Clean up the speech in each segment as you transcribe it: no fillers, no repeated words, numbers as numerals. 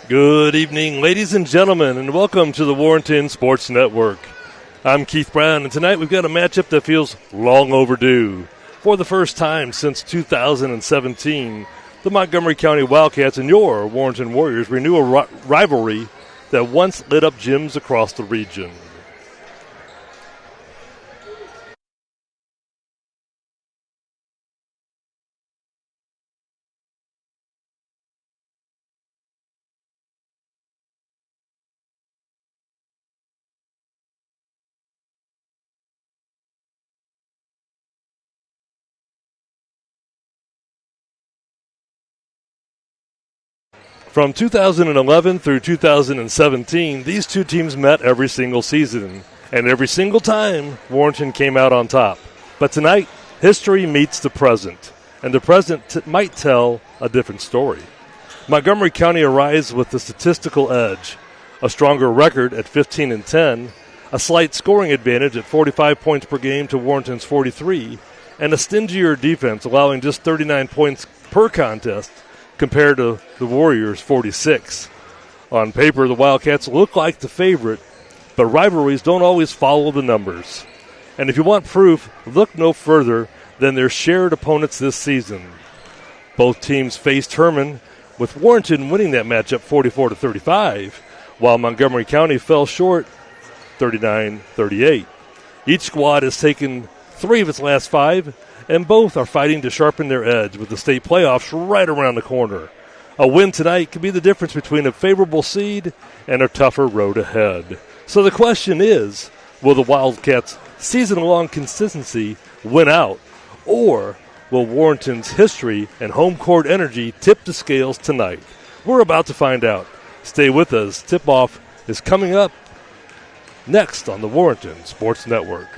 Good evening, ladies and gentlemen, and welcome to the Warrenton Sports Network. I'm Keith Brown, and tonight we've got a matchup that feels long overdue. For the first time since 2017, the Montgomery County Wildcats and your Warrenton Warriors renew a rivalry that once lit up gyms across the region. From 2011 through 2017, these two teams met every single season, and every single time, Warrenton came out on top. But tonight, history meets the present, and the present might tell a different story. Montgomery County arrives with the statistical edge, a stronger record at 15-10, a slight scoring advantage at 45 points per game to Warrenton's 43, and a stingier defense allowing just 39 points per contest compared to the Warriors' 46. On paper, the Wildcats look like the favorite, but rivalries don't always follow the numbers. And if you want proof, look no further than their shared opponents this season. Both teams faced Herman, with Warrenton winning that matchup 44-35, while Montgomery County fell short 39-38. Each squad has taken 3 of its last 5, and both are fighting to sharpen their edge with the state playoffs right around the corner. A win tonight could be the difference between a favorable seed and a tougher road ahead. So the question is, will the Wildcats' season-long consistency win out, or will Warrenton's history and home court energy tip the scales tonight? We're about to find out. Stay with us. Tip-off is coming up next on the Warrenton Sports Network.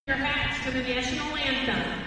Your hats to the national anthem.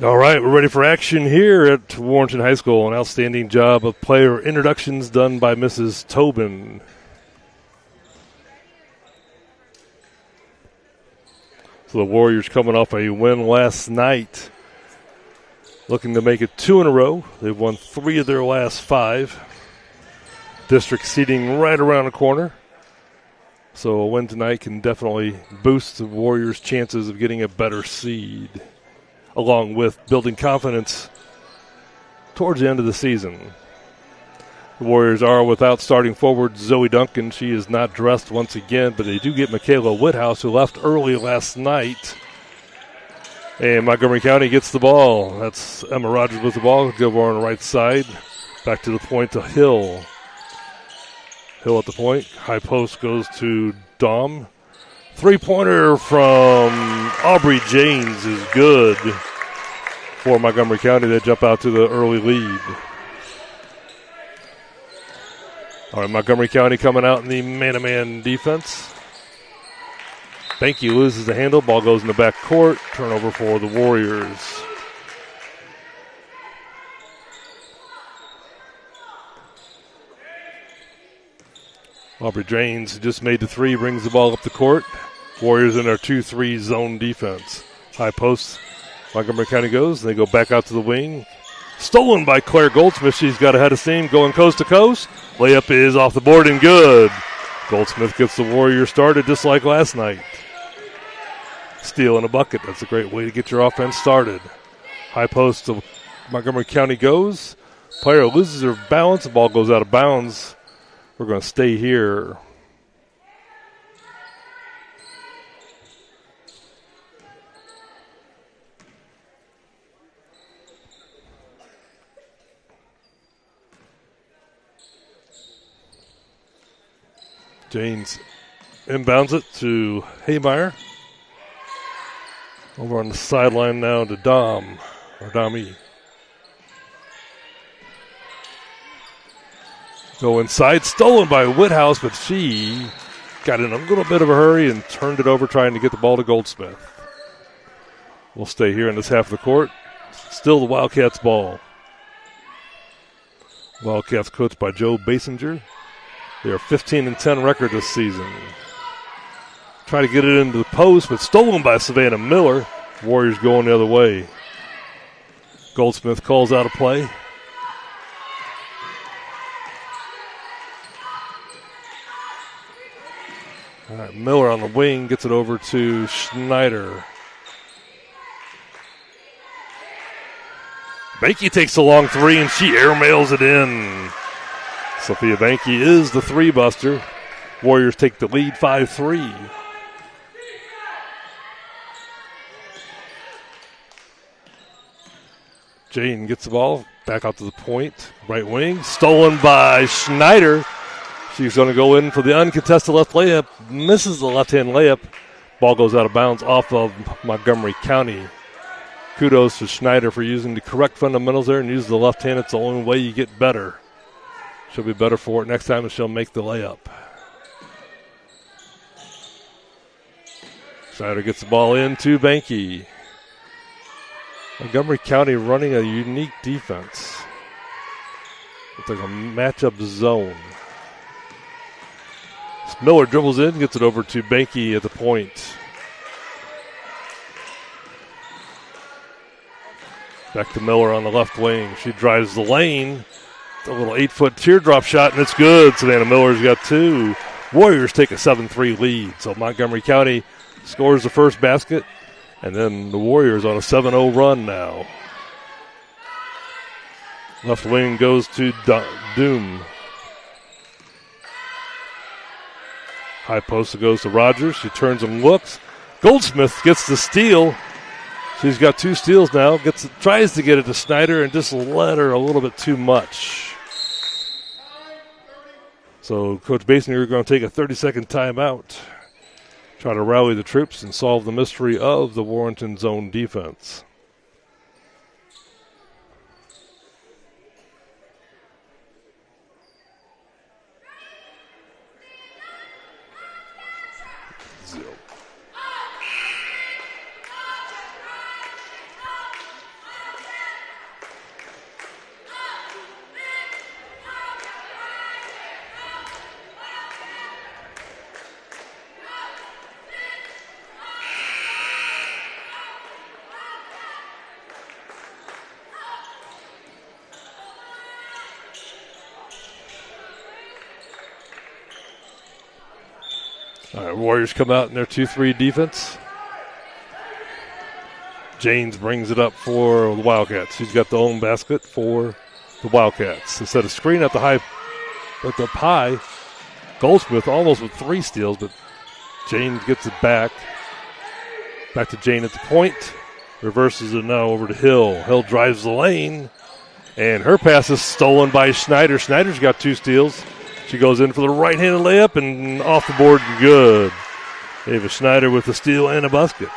All right, we're ready for action here at Warrenton High School. An outstanding job of player introductions done by Mrs. Tobin. So the Warriors coming off a win last night, looking to make it 2 in a row. They've won 3 of their last 5. District seeding right around the corner. So a win tonight can definitely boost the Warriors' chances of getting a better seed, along with building confidence towards the end of the season. The Warriors are without starting forward Zoe Duncan. She is not dressed once again, but they do get Michaela Whithouse, who left early last night. And Montgomery County gets the ball. That's Emma Rogers with the ball. Go over on the right side. Back to the point to Hill. Hill at the point. High post goes to Dom. Three-pointer from Aubrey James is good for Montgomery County. They jump out to the early lead. All right, Montgomery County coming out in the man-to-man defense. Banky loses the handle. Ball goes in the back court. Turnover for the Warriors. Aubrey James just made the 3, brings the ball up the court. Warriors in their 2-3 zone defense. High post, Montgomery County goes. They go back out to the wing. Stolen by Claire Goldsmith. She's got ahead of steam, going coast to coast. Layup is off the board and good. Goldsmith gets the Warriors started just like last night. Steal in a bucket. That's a great way to get your offense started. High post to Montgomery County goes. Player loses her balance. The ball goes out of bounds. We're going to stay here. James inbounds it to Haymeyer. Over on the sideline now to Dami. Go inside, stolen by Whithouse, but she got in a little bit of a hurry and turned it over trying to get the ball to Goldsmith. We'll stay here in this half of the court. Still the Wildcats ball. Wildcats coached by Joe Basinger. They are 15-10 record this season. Try to get it into the post, but stolen by Savannah Miller. Warriors going the other way. Goldsmith calls out a play. All right, Miller on the wing gets it over to Schneider. Banky takes a long three, and she airmails it in. Sophia Banky is the three-buster. Warriors take the lead 5-3. Jane gets the ball back out to the point. Right wing, stolen by Schneider. She's going to go in for the uncontested left layup. Misses the left-hand layup. Ball goes out of bounds off of Montgomery County. Kudos to Schneider for using the correct fundamentals there and use the left hand. It's the only way you get better. She'll be better for it next time, and she'll make the layup. Schneider gets the ball in to Banky. Montgomery County running a unique defense. It's like a matchup zone. Miller dribbles in, gets it over to Banky at the point. Back to Miller on the left wing. She drives the lane. A little 8-foot teardrop shot, and it's good. Savannah Miller's got two. Warriors take a 7-3 lead. So Montgomery County scores the first basket, and then the Warriors on a 7-0 run now. Left wing goes to Doom. High post goes to Rogers. She turns and looks. Goldsmith gets the steal. She's got two steals now. Tries to get it to Schneider and just let her a little bit too much. So Coach Basinger is going to take a 30-second timeout. Try to rally the troops and solve the mystery of the Warrenton zone defense. All right, Warriors come out in their 2-3 defense. Janes brings it up for the Wildcats. She's got the own basket for the Wildcats. They set a screen at the high. Goldsmith almost with three steals, but Janes gets it back. Back to Jane at the point. Reverses it now over to Hill. Hill drives the lane, and her pass is stolen by Schneider. Schneider's got two steals. She goes in for the right-handed layup and off the board, good. Ava Schneider with a steal and a basket.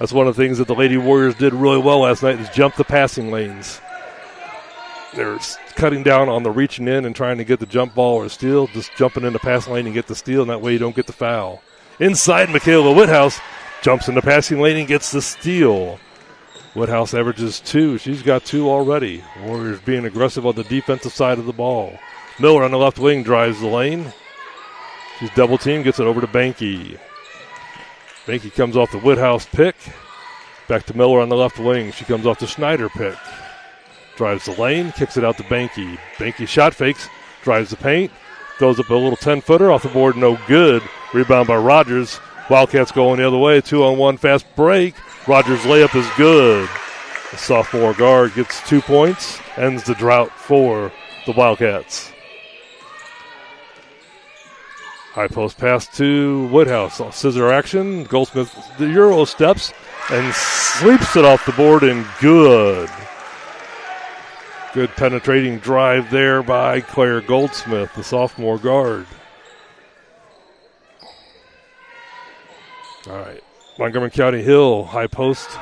That's one of the things that the Lady Warriors did really well last night is jump the passing lanes. They're cutting down on the reaching in and trying to get the jump ball or steal, just jumping in the passing lane and get the steal, and that way you don't get the foul. Inside, Michaela Whithouse jumps in the passing lane and gets the steal. Whithouse averages two. She's got two already. Warriors being aggressive on the defensive side of the ball. Miller on the left wing drives the lane. She's double-teamed, gets it over to Banky. Banky comes off the Whithouse pick. Back to Miller on the left wing. She comes off the Schneider pick. Drives the lane, kicks it out to Banky. Banky shot fakes, drives the paint, throws up a little 10-footer off the board, no good. Rebound by Rogers. Wildcats going the other way, 2-on-1 fast break. Rogers' layup is good. The sophomore guard gets 2 points, ends the drought for the Wildcats. High post pass to Whithouse. Scissor action. Goldsmith, the Euro steps and sweeps it off the board and good. Good penetrating drive there by Claire Goldsmith, the sophomore guard. All right. Montgomery County Hill, high post,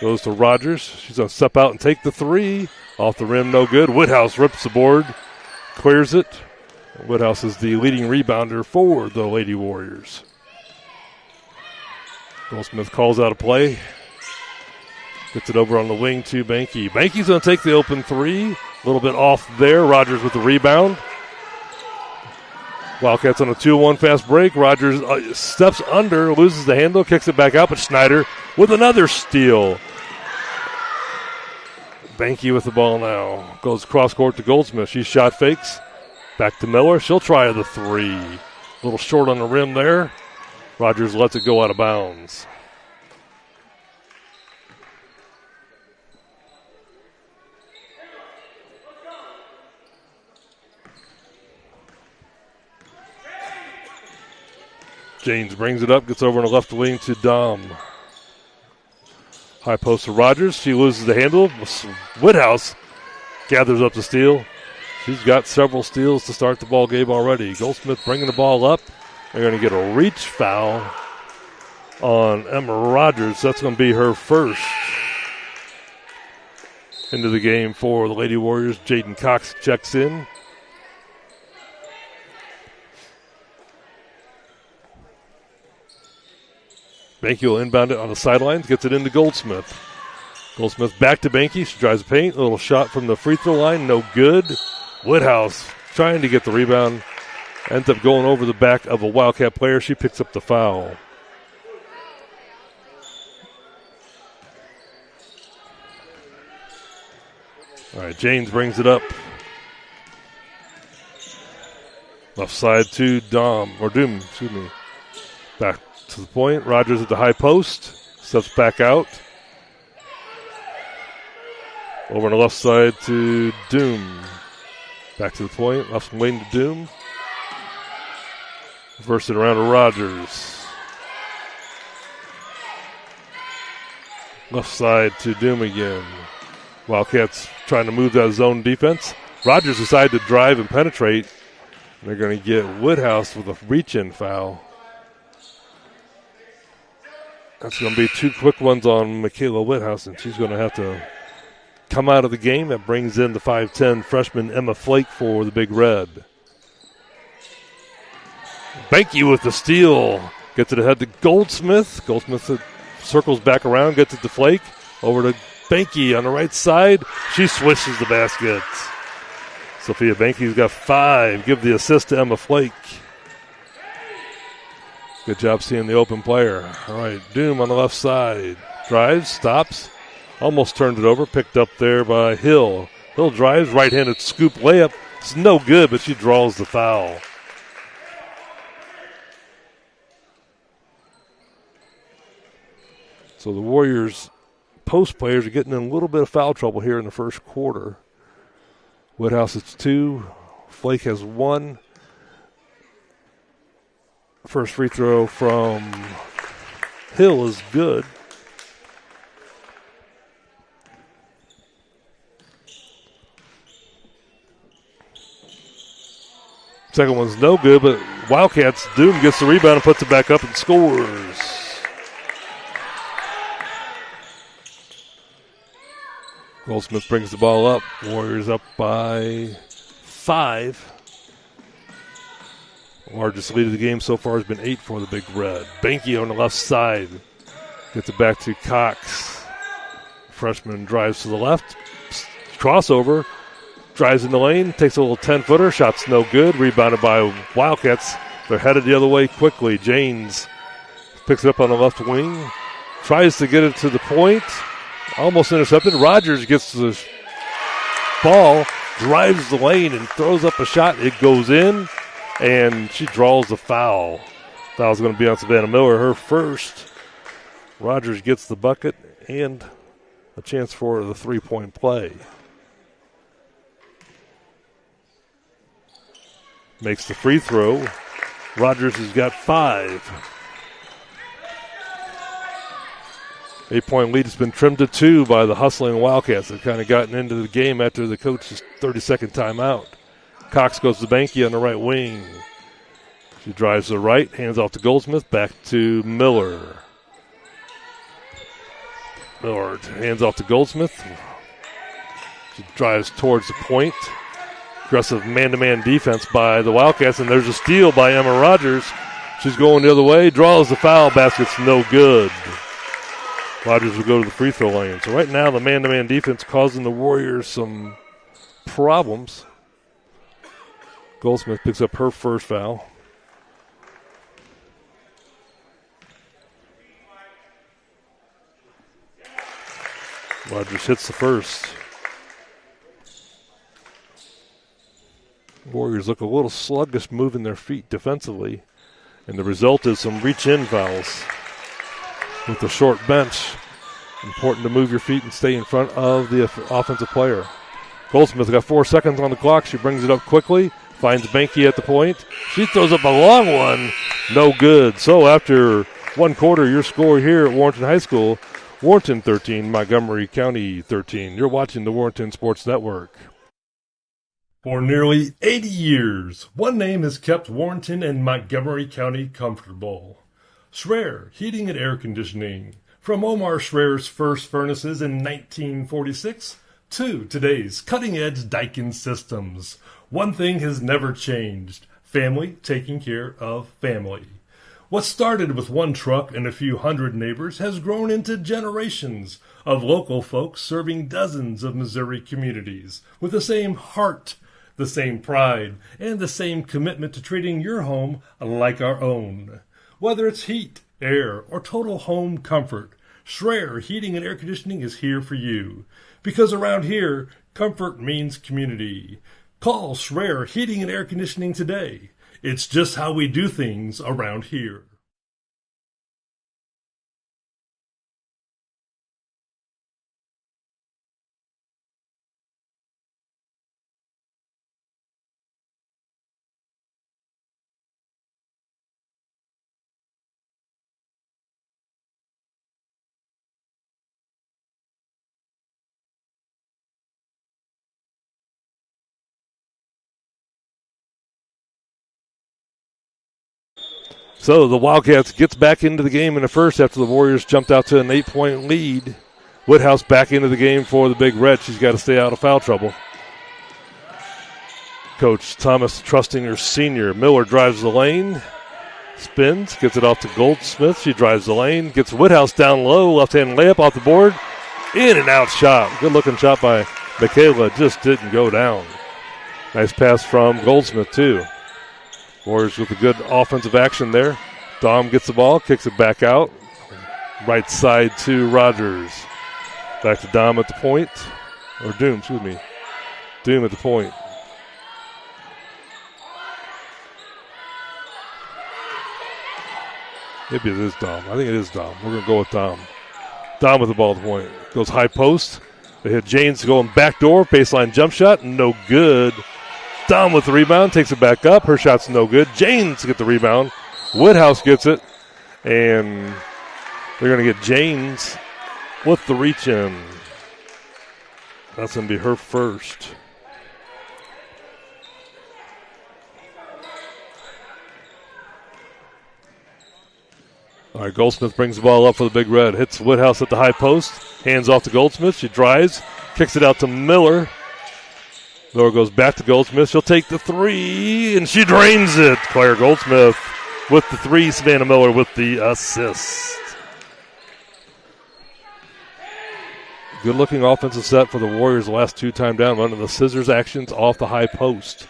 goes to Rogers. She's going to step out and take the three. Off the rim, no good. Woodhouse rips the board, clears it. Woodhouse is the leading rebounder for the Lady Warriors. Goldsmith calls out a play. Gets it over on the wing to Banky. Banky's going to take the open three. A little bit off there. Rogers with the rebound. Wildcats on a 2-1 fast break. Rogers steps under, loses the handle, kicks it back out, but Schneider with another steal. Banky with the ball now. Goes cross court to Goldsmith. She shot fakes. Back to Miller. She'll try the three. A little short on the rim there. Rogers lets it go out of bounds. James brings it up, gets over on the left wing to Dom. High post to Rogers. She loses the handle. Woodhouse gathers up the steal. She's got several steals to start the ball game already. Goldsmith bringing the ball up. They're going to get a reach foul on Emma Rogers. That's going to be her first into the game for the Lady Warriors. Jaden Cox checks in. Banky will inbound it on the sidelines, gets it into Goldsmith. Goldsmith back to Banky. She drives the paint. A little shot from the free throw line, no good. Woodhouse trying to get the rebound. Ends up going over the back of a Wildcat player. She picks up the foul. All right, James brings it up. Left side to Doom, excuse me. Back to the point. Rogers at the high post. Steps back out. Over on the left side to Doom. Back to the point. Left wing to Doom. Reverse it around to Rogers. Left side to Doom again. Wildcats trying to move that zone defense. Rogers decided to drive and penetrate. They're going to get Woodhouse with a reach-in foul. That's going to be two quick ones on Michaela Woodhouse, and she's going to have to come out of the game. That brings in the 5'10 freshman Emma Flake for the Big Red. Banky with the steal. Gets it ahead to Goldsmith. Goldsmith circles back around, gets it to Flake. Over to Banky on the right side. She swishes the baskets. Sophia Banky's got 5. Give the assist to Emma Flake. Good job seeing the open player. All right, Doom on the left side. Drives, stops. Almost turned it over. Picked up there by Hill. Hill drives, right-handed scoop layup. It's no good, but she draws the foul. So the Warriors post players are getting in a little bit of foul trouble here in the first quarter. Woodhouse has 2. Flake has 1. First free throw from Hill is good. Second one's no good, but Wildcats, Doom gets the rebound and puts it back up and scores. Goldsmith brings the ball up. Warriors up by 5. Largest lead of the game so far has been 8 for the Big Red. Banky on the left side. Gets it back to Cox. Freshman drives to the left. Crossover. Drives in the lane. Takes a little 10-footer. Shot's no good. Rebounded by Wildcats. They're headed the other way quickly. Janes picks it up on the left wing. Tries to get it to the point. Almost intercepted. Rogers gets the ball. Drives the lane and throws up a shot. It goes in. And she draws the foul. Foul's going to be on Savannah Miller, her first. Rogers gets the bucket and a chance for the three-point play. Makes the free throw. Rogers has got 5. 8-point lead has been trimmed to 2 by the hustling Wildcats. They've kind of gotten into the game after the coach's 30-second timeout. Cox goes to Banky on the right wing. She drives to the right, hands off to Goldsmith, back to Miller. Miller hands off to Goldsmith. She drives towards the point. Aggressive man-to-man defense by the Wildcats, and there's a steal by Emma Rogers. She's going the other way, draws the foul, basket's no good. Rogers will go to the free throw line. So right now the man-to-man defense causing the Warriors some problems. Goldsmith picks up her first foul. Rogers hits the first. Warriors look a little sluggish moving their feet defensively, and the result is some reach-in fouls. With the short bench, important to move your feet and stay in front of the offensive player. Goldsmith got 4 seconds on the clock. She brings it up quickly, finds Banky at the point. She throws up a long one, no good. So after one quarter, your score here at Warrenton High School, Warrenton 13, Montgomery County 13. You're watching the Warrenton Sports Network. For nearly 80 years, one name has kept Warrenton and Montgomery County comfortable. Schreer Heating and Air Conditioning. From Omar Schreer's first furnaces in 1946 to today's cutting-edge Daikin systems, one thing has never changed: family taking care of family. What started with one truck and a few hundred neighbors has grown into generations of local folks serving dozens of Missouri communities with the same heart, the same pride, and the same commitment to treating your home like our own. Whether it's heat, air, or total home comfort, Schreer Heating and Air Conditioning is here for you. Because around here, comfort means community. Call Schreer Heating and Air Conditioning today. It's just how we do things around here. So the Wildcats gets back into the game in the first after the Warriors jumped out to an 8-point lead. Woodhouse back into the game for the Big Red. She's got to stay out of foul trouble. Coach Thomas Trustinger Sr. Miller drives the lane, spins, gets it off to Goldsmith. She drives the lane, gets Woodhouse down low, left-hand layup off the board. In and out shot. Good-looking shot by Michaela, just didn't go down. Nice pass from Goldsmith, too. Warriors with a good offensive action there. Dom gets the ball, kicks it back out. Right side to Rogers. Back to Dom at the point. Or Doom, excuse me. Doom at the point. Maybe it is Dom. I think it is Dom. We're going to go with Dom. Dom with the ball at the point. Goes high post. They hit Janes going backdoor. Baseline jump shot. No good. Dom with the rebound, takes it back up. Her shot's no good. Janes get the rebound. Woodhouse gets it. And they're going to get Janes with the reach in. That's going to be her first. All right, Goldsmith brings the ball up for the Big Red. Hits Woodhouse at the high post. Hands off to Goldsmith. She drives. Kicks it out to Miller. Miller goes back to Goldsmith. She'll take the three, and she drains it. Claire Goldsmith with the three. Savannah Miller with the assist. Good-looking offensive set for the Warriors the last two-time down. Running the scissors actions off the high post.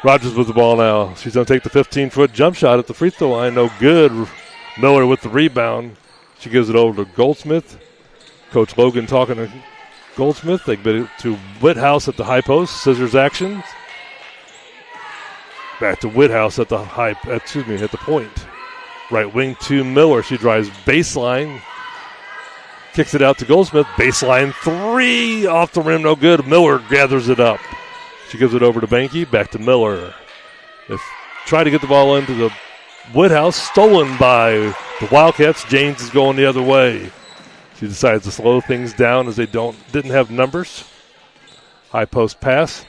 Rogers with the ball now. She's going to take the 15-foot jump shot at the free throw line. No good. Miller with the rebound. She gives it over to Goldsmith. Coach Logan talking to Goldsmith. They get it to Woodhouse at the high post. Scissors action. Back to Woodhouse at the at the point. Right wing to Miller. She drives baseline. Kicks it out to Goldsmith. Baseline three off the rim. No good. Miller gathers it up. She gives it over to Banky. Back to Miller. They try to get the ball into the Woodhouse. Stolen by the Wildcats. James is going the other way. She decides to slow things down as they didn't have numbers. High post pass.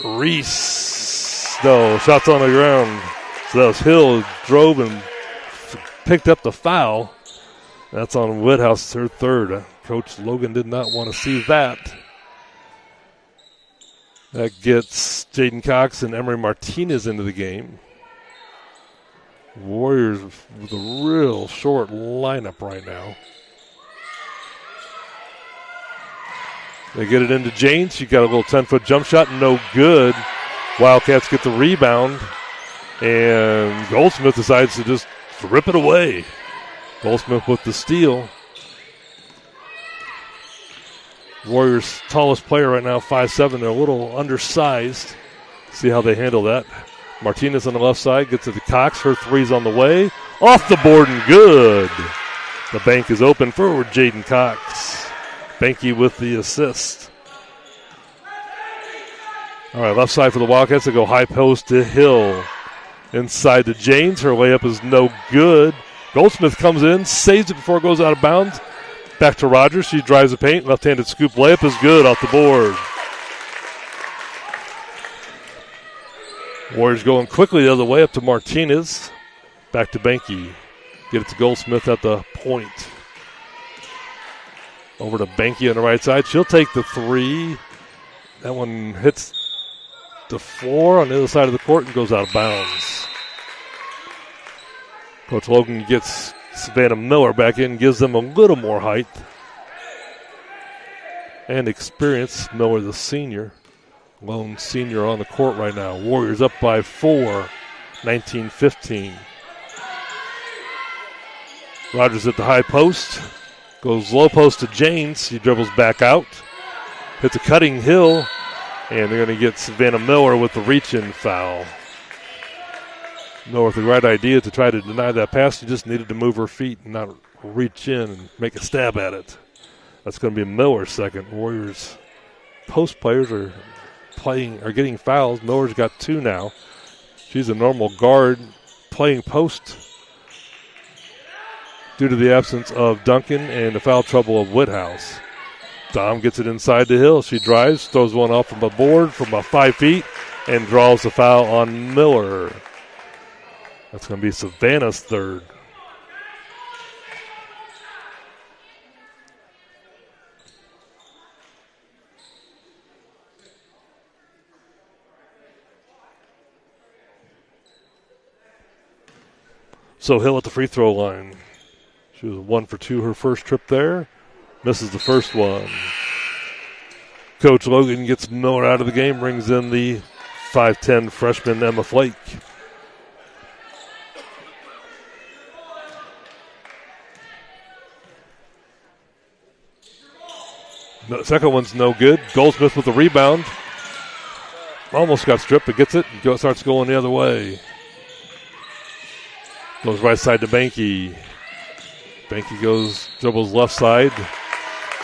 Reese. No, shots on the ground. So that was Hill drove and picked up the foul. That's on Woodhouse, her third. Coach Logan did not want to see that. That gets Jaden Cox and Emery Martinez into the game. Warriors with a real short lineup right now. They get it into Jane. She got a little 10-foot jump shot. No good. Wildcats get the rebound. And Goldsmith decides to just rip it away. Goldsmith with the steal. Warriors' tallest player right now, 5'7". They're a little undersized. See how they handle that. Martinez on the left side gets it to Cox. Her three's on the way. Off the board and good. The bank is open for Jaden Cox. Banky with the assist. All right, left side for the Wildcats. They go high post to Hill. Inside to Janes. Her layup is no good. Goldsmith comes in, saves it before it goes out of bounds. Back to Rogers. She drives the paint. Left-handed scoop layup is good off the board. Warriors going quickly the other way up to Martinez. Back to Banky. Get it to Goldsmith at the point. Over to Banky on the right side. She'll take the three. That one hits the floor on the other side of the court and goes out of bounds. Coach Logan gets Savannah Miller back in, gives them a little more height and experience. Miller, the senior, lone senior on the court right now. Warriors up by 4, 19-15. Rogers at the high post. Goes low post to James. He dribbles back out. Hits a cutting Hill. And they're going to get Savannah Miller with the reach-in foul. Miller with the right idea to try to deny that pass. She just needed to move her feet and not reach in and make a stab at it. That's going to be Miller's second. Warriors post players are getting fouls. Miller's got 2 now. She's a normal guard playing post due to the absence of Duncan and the foul trouble of Woodhouse. Dom gets it inside the Hill. She drives, throws one off from a board from about 5 feet, and draws the foul on Miller. That's going to be Savannah's third. So Hill at the free throw line. She was 1 for 2 her first trip there. Misses the first one. Coach Logan gets Miller out of the game, brings in the 5'10 freshman Emma Flake. The second one's no good. Goldsmith with the rebound. Almost got stripped, but gets it. Starts going the other way. Goes right side to Banky. Banky dribbles left side.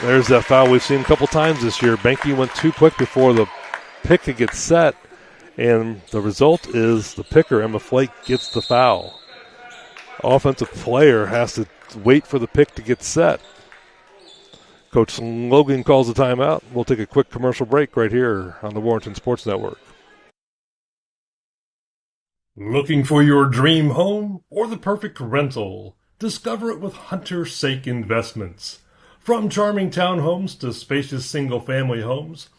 There's that foul we've seen a couple times this year. Banky went too quick before the pick could get set, and the result is the picker, Emma Flake, gets the foul. Offensive player has to wait for the pick to get set. Coach Logan calls the timeout. We'll take a quick commercial break right here on the Warrenton Sports Network. Looking for your dream home or the perfect rental? Discover it with Hunter Sake Investments. From charming townhomes to spacious single-family homes,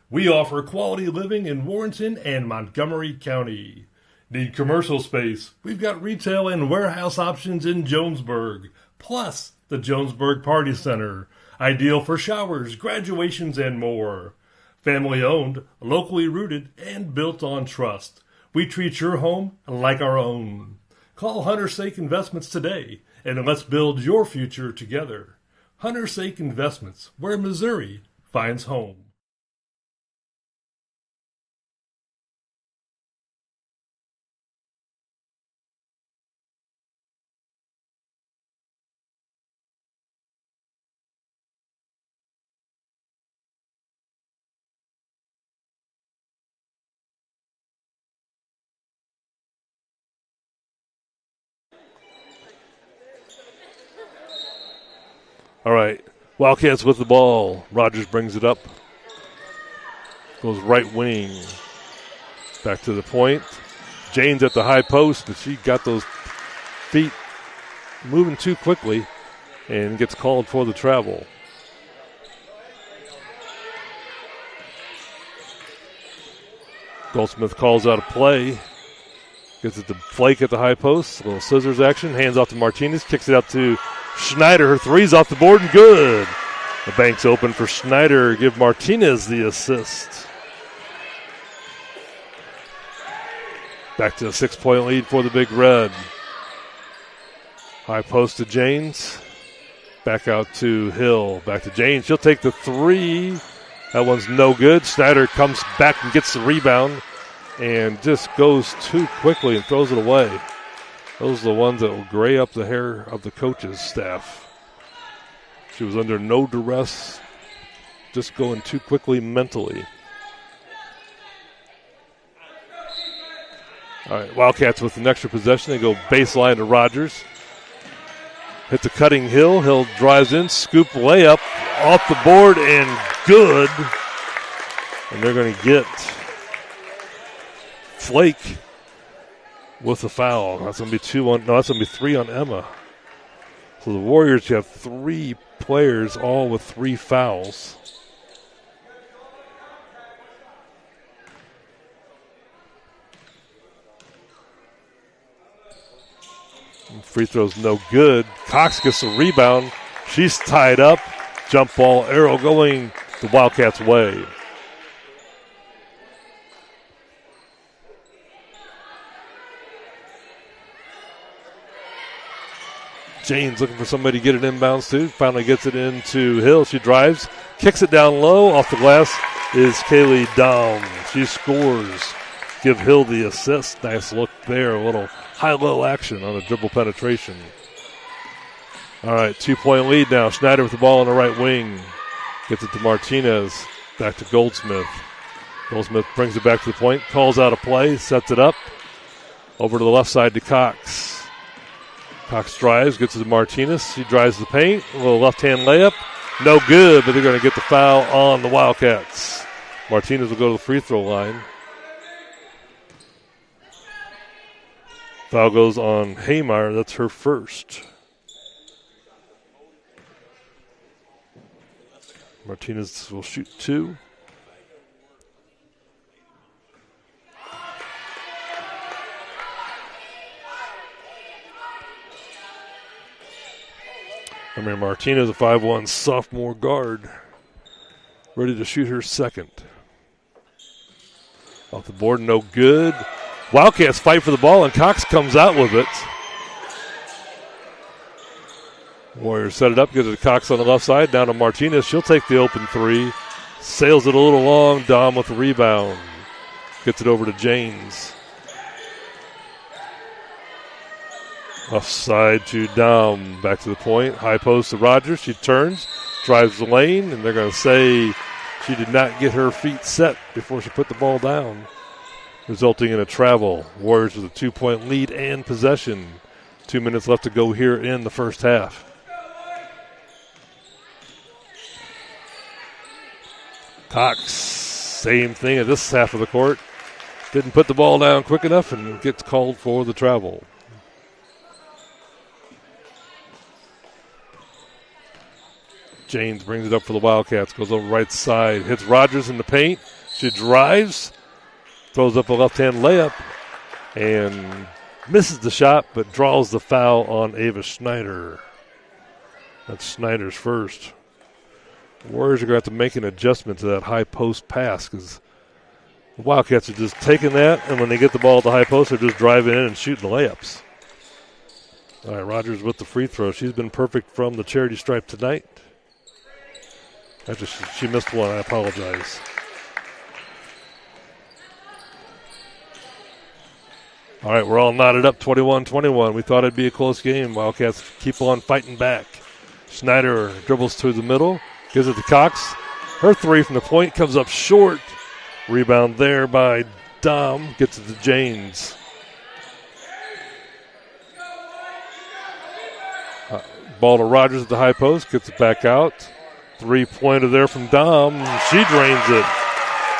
we offer quality living in Warrenton and Montgomery County. Need commercial space? We've got retail and warehouse options in Jonesburg, plus the Jonesburg Party Center, ideal for showers, graduations, and more. Family-owned, locally rooted, and built on trust. We treat your home like our own. Call Hunter Sake Investments today, and let's build your future together. Hunter Sake Investments, where Missouri finds home. All right, Wildcats with the ball. Rogers brings it up. Goes right wing. Back to the point. Jane's at the high post, but she got those feet moving too quickly. and gets called for the travel. Goldsmith calls out a play. Gets it to Flake at the high post. A little scissors action. Hands off to Martinez. Kicks it out to Schneider. Her three's off the board and good. The bank's open for Schneider. Give Martinez the assist. Back to a 6-point lead for the Big Red. High post to Janes. Back out to Hill. Back to Janes. She'll take the three. That one's no good. Schneider comes back and gets the rebound and just goes too quickly and throws it away. Those are the ones that will gray up the hair of the coach's staff. She was under no duress, just going too quickly mentally. All right, Wildcats with an extra possession. They go baseline to Rogers. Hit the cutting Hill. Hill drives in, scoop layup off the board and good. And they're going to get Flake with a foul. That's going to be that's going to be 3 on Emma. So the Warriors have 3 players, all with 3 fouls. And free throw's no good. Cox gets the rebound. She's tied up. Jump ball arrow going the Wildcats' way. James looking for somebody to get it inbounds to. Finally gets it into Hill. She drives, kicks it down low. Off the glass is Kaylee Daum. She scores. Give Hill the assist. Nice look there. A little high-low action on a dribble penetration. All right, 2-point lead now. Schneider with the ball on the right wing. Gets it to Martinez. Back to Goldsmith. Goldsmith brings it back to the point. Calls out a play. Sets it up. Over to the left side to Cox. Cox drives, gets it to Martinez. She drives the paint. A little left-hand layup. No good, but they're going to get the foul on the Wildcats. Martinez will go to the free throw line. Foul goes on Haymeyer. That's her first. Martinez will shoot 2. Martinez, a 5'1" sophomore guard, ready to shoot her second. Off the board, no good. Wildcats fight for the ball, and Cox comes out with it. Warriors set it up, get it to Cox on the left side, down to Martinez. She'll take the open 3. Sails it a little long. Dom with the rebound. Gets it over to James. Offside to Dom. Back to the point. High post to Rogers. She turns, drives the lane, and they're going to say she did not get her feet set before she put the ball down, resulting in a travel. Warriors with a 2-point lead and possession. 2 minutes left to go here in the first half. Cox, same thing at this half of the court. Didn't put the ball down quick enough and gets called for the travel. James brings it up for the Wildcats, goes over right side, hits Rogers in the paint. She drives, throws up a left-hand layup, and misses the shot, but draws the foul on Ava Schneider. That's Schneider's first. The Warriors are going to have to make an adjustment to that high post pass because the Wildcats are just taking that, and when they get the ball at the high post, they're just driving in and shooting the layups. All right, Rogers with the free throw. She's been perfect from the charity stripe tonight. After she missed one, I apologize. All right, we're all knotted up, 21-21. We thought it'd be a close game. Wildcats keep on fighting back. Schneider dribbles to the middle, gives it to Cox. Her 3 from the point comes up short. Rebound there by Dom. Gets it to James. Ball to Rogers at the high post. Gets it back out. 3-pointer there from Dom. She drains it.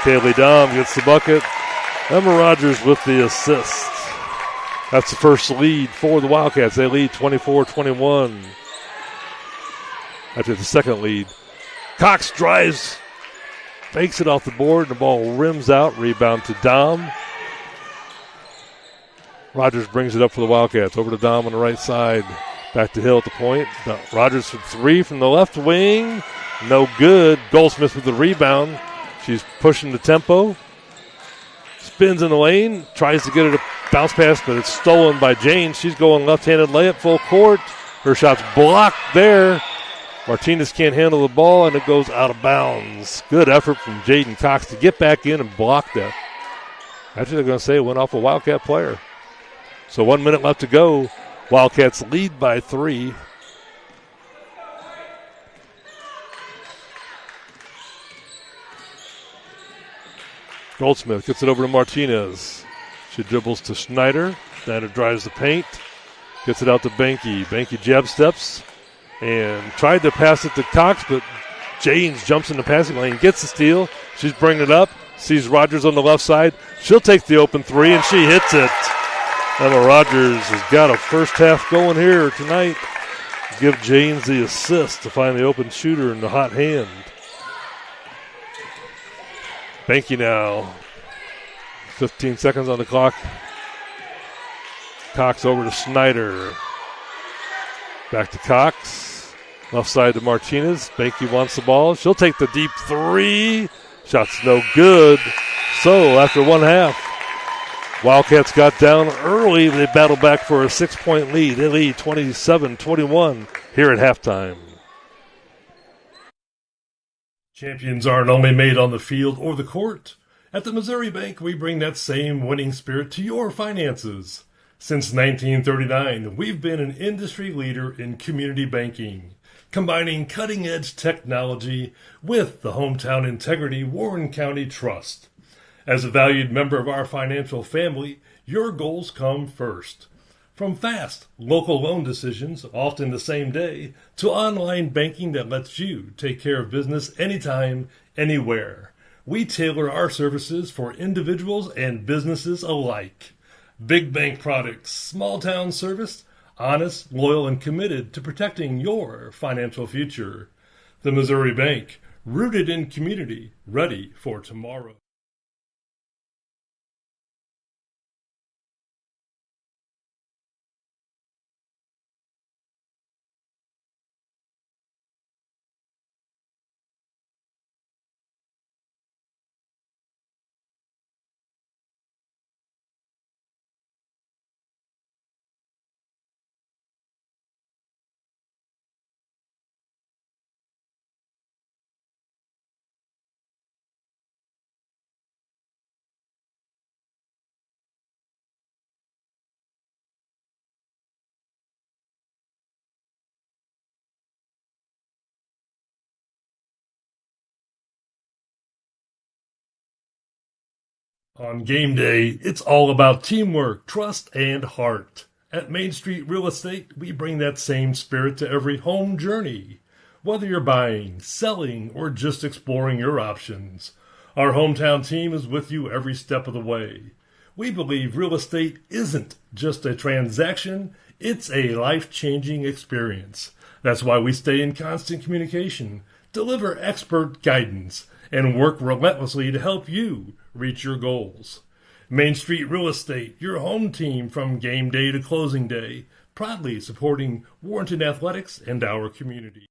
Kaylee Dom gets the bucket. Emma Rogers with the assist. That's the first lead for the Wildcats. They lead 24-21. after the second lead. Cox drives, fakes it off the board, and the ball rims out. Rebound to Dom. Rogers brings it up for the Wildcats. Over to Dom on the right side. Back to Hill at the point. Rogers for three from the left wing. No good. Goldsmith with the rebound. She's pushing the tempo. Spins in the lane. Tries to get it a bounce pass, but it's stolen by Jane. She's going left-handed layup full court. Her shot's blocked there. Martinez can't handle the ball, and it goes out of bounds. Good effort from Jaden Cox to get back in and block that. Actually, they're going to say it went off a Wildcat player. So 1 minute left to go. Wildcats lead by 3. Goldsmith gets it over to Martinez. She dribbles to Schneider. Schneider drives the paint. Gets it out to Banky. Banky jab steps and tried to pass it to Cox, but James jumps in the passing lane, gets the steal. She's bringing it up. Sees Rogers on the left side. She'll take the open three, and she hits it. Emma Rogers has got a first half going here tonight. Give James the assist to find the open shooter in the hot hand. Banky now. 15 seconds on the clock. Cox over to Snyder. Back to Cox. Left side to Martinez. Banky wants the ball. She'll take the deep three. Shot's no good. So after one half, Wildcats got down early. They battled back for a 6-point lead. They lead 27-21 here at halftime. Champions aren't only made on the field or the court. At the Missouri Bank, we bring that same winning spirit to your finances. Since 1939, we've been an industry leader in community banking, combining cutting-edge technology with the hometown integrity Warren County Trust. As a valued member of our financial family, your goals come first. From fast, local loan decisions, often the same day, to online banking that lets you take care of business anytime, anywhere. We tailor our services for individuals and businesses alike. Big bank products, small town service, honest, loyal, and committed to protecting your financial future. The Missouri Bank, rooted in community, ready for tomorrow. On game day, it's all about teamwork, trust, and heart. At Main Street Real Estate, we bring that same spirit to every home journey. Whether you're buying, selling, or just exploring your options, our hometown team is with you every step of the way. We believe real estate isn't just a transaction, it's a life-changing experience. That's why we stay in constant communication, deliver expert guidance, and work relentlessly to help you reach your goals. Main Street Real Estate, your home team from game day to closing day, proudly supporting Warrenton athletics and our community.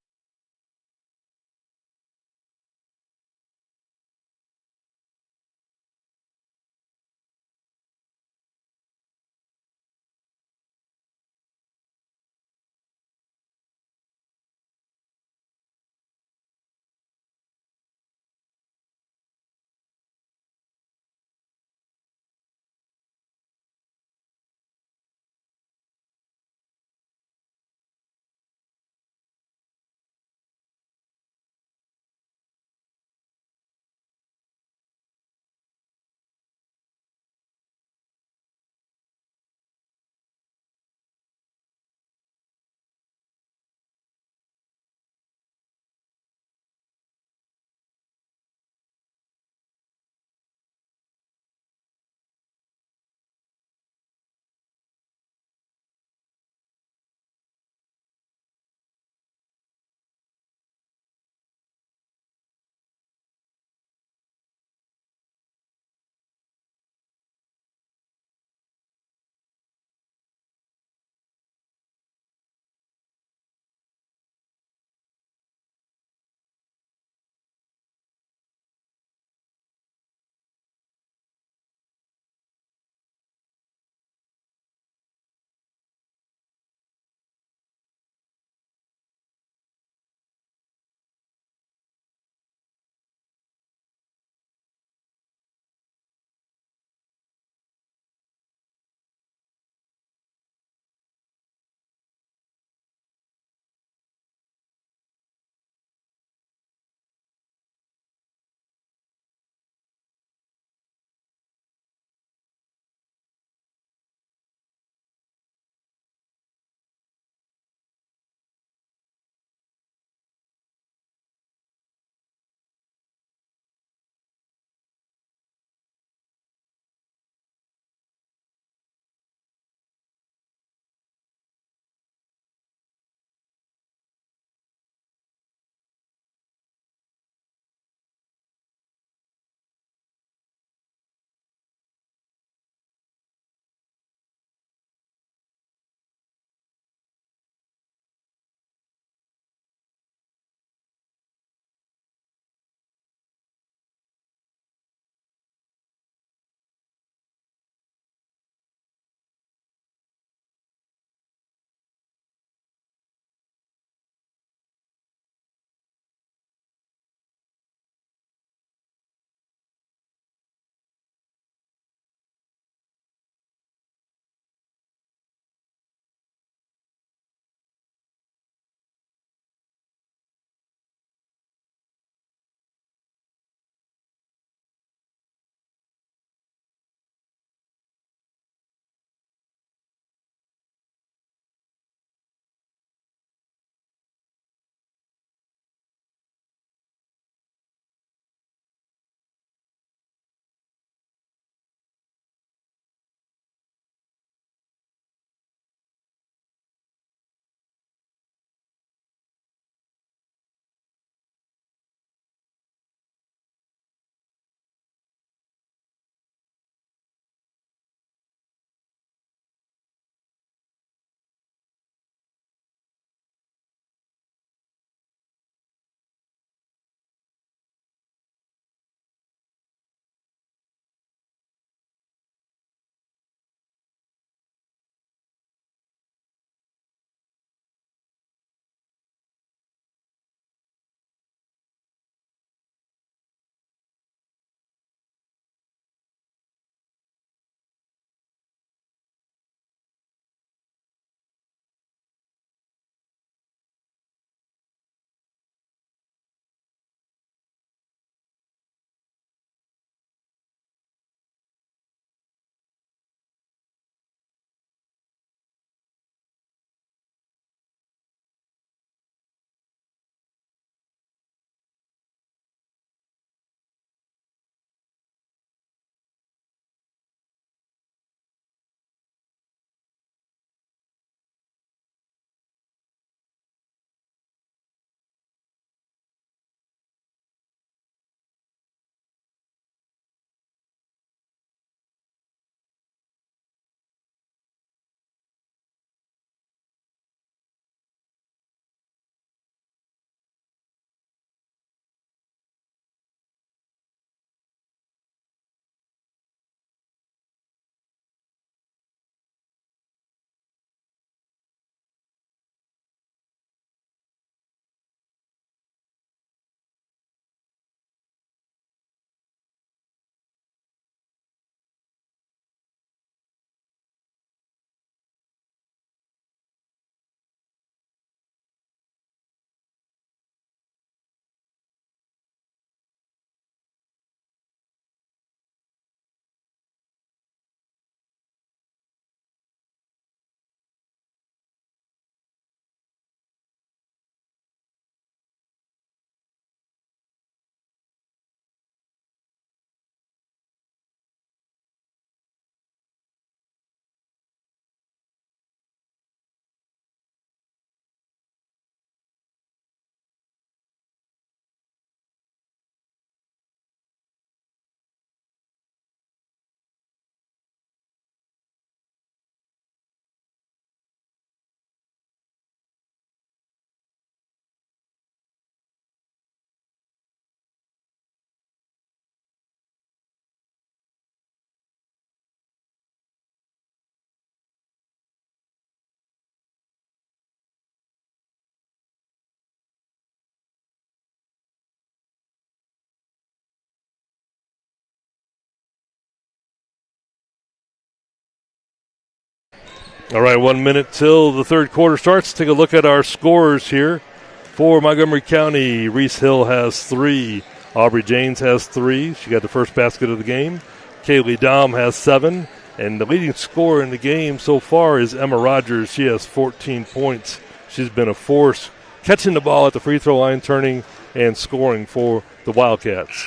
All right, 1 minute till the third quarter starts. Take a look at our scores here. For Montgomery County, Reese Hill has 3. Aubrey Janes has 3. She got the first basket of the game. Kaylee Dahm has 7. And the leading scorer in the game so far is Emma Rogers. She has 14 points. She's been a force catching the ball at the free throw line, turning and scoring for the Wildcats.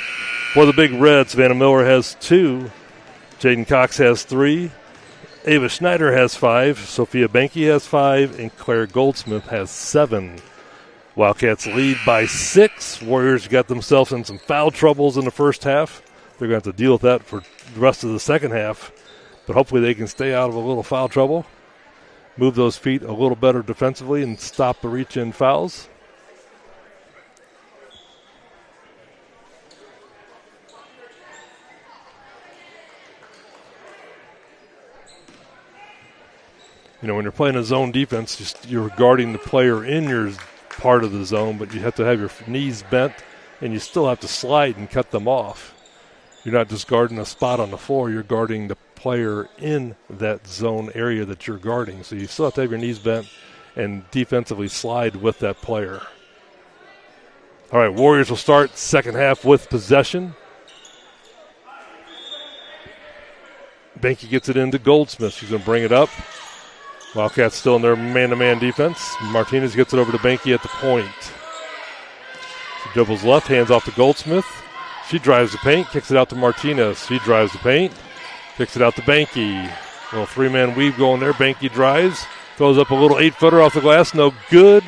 For the Big Reds, Savannah Miller has 2. Jaden Cox has 3. Ava Schneider has 5, Sophia Banky has 5, and Claire Goldsmith has 7. Wildcats lead by 6. Warriors got themselves in some foul troubles in the first half. They're going to have to deal with that for the rest of the second half, but hopefully they can stay out of a little foul trouble, move those feet a little better defensively, and stop the reach-in fouls. You know, when you're playing a zone defense, you're guarding the player in your part of the zone, but you have to have your knees bent, and you still have to slide and cut them off. You're not just guarding a spot on the floor. You're guarding the player in that zone area that you're guarding. So you still have to have your knees bent and defensively slide with that player. All right, Warriors will start second half with possession. Banky gets it into Goldsmith. She's going to bring it up. Wildcats still in their man-to-man defense. Martinez gets it over to Banky at the point. She dribbles left, hands off to Goldsmith. She drives the paint, kicks it out to Martinez. She drives the paint, kicks it out to Banky. Little three-man weave going there. Banky drives, throws up a little 8-footer off the glass. No good.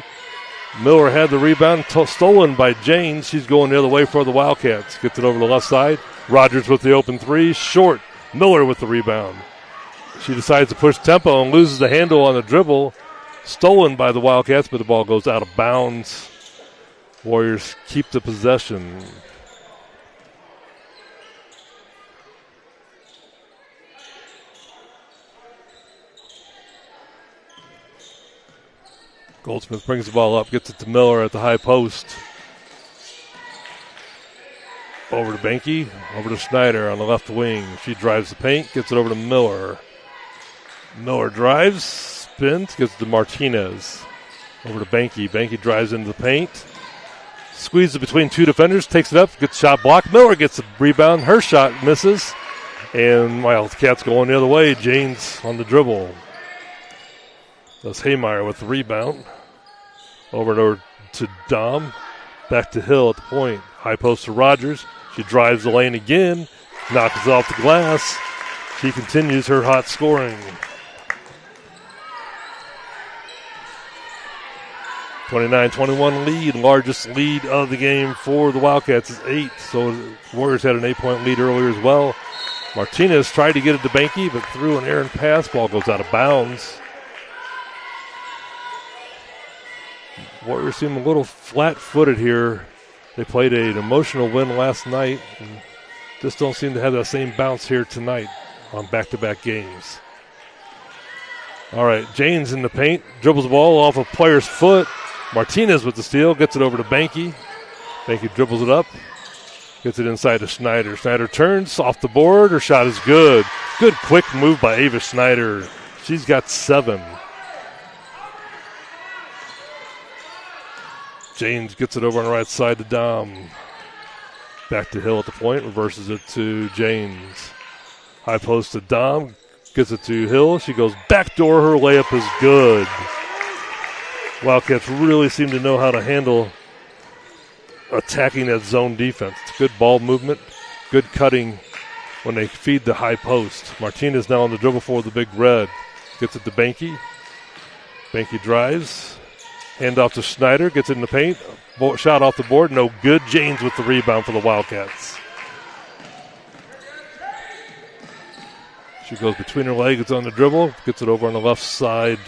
Miller had the rebound, stolen by Janes. She's going the other way for the Wildcats. Gets it over the left side. Rogers with the open 3, short. Miller with the rebound. She decides to push tempo and loses the handle on the dribble. Stolen by the Wildcats, but the ball goes out of bounds. Warriors keep the possession. Goldsmith brings the ball up, gets it to Miller at the high post. Over to Banky, over to Schneider on the left wing. She drives the paint, gets it over to Miller. Miller drives, spins, gets it to Martinez. Over to Banky. Banky drives into the paint. Squeezes between 2 defenders, takes it up, gets shot blocked. Miller gets the rebound. Her shot misses. And Wildcats going the other way. Janes on the dribble. That's Haymeyer with the rebound. Over to Dom. Back to Hill at the point. High post to Rogers. She drives the lane again. Knocks it off the glass. She continues her hot scoring. 29-21 lead. Largest lead of the game for the Wildcats is 8. So the Warriors had an 8-point lead earlier as well. Martinez tried to get it to Banky, but threw an errant pass. Ball goes out of bounds. Warriors seem a little flat-footed here. They played an emotional win last night and just don't seem to have that same bounce here tonight on back-to-back games. All right, Janes in the paint, dribbles the ball off a player's foot. Martinez with the steal, gets it over to Banky. Banky dribbles it up, gets it inside to Schneider. Schneider turns off the board. Her shot is good. Good quick move by Ava Schneider. She's got 7. James gets it over on the right side to Dom. Back to Hill at the point, reverses it to James. High post to Dom, gets it to Hill. She goes backdoor, her layup is good. Wildcats really seem to know how to handle attacking that zone defense. It's good ball movement, good cutting when they feed the high post. Martinez now on the dribble for the Big Red. Gets it to Banky. Banky drives. Hand off to Schneider, gets it in the paint. Shot off the board, no good. James with the rebound for the Wildcats. She goes between her legs, it's on the dribble, gets it over on the left side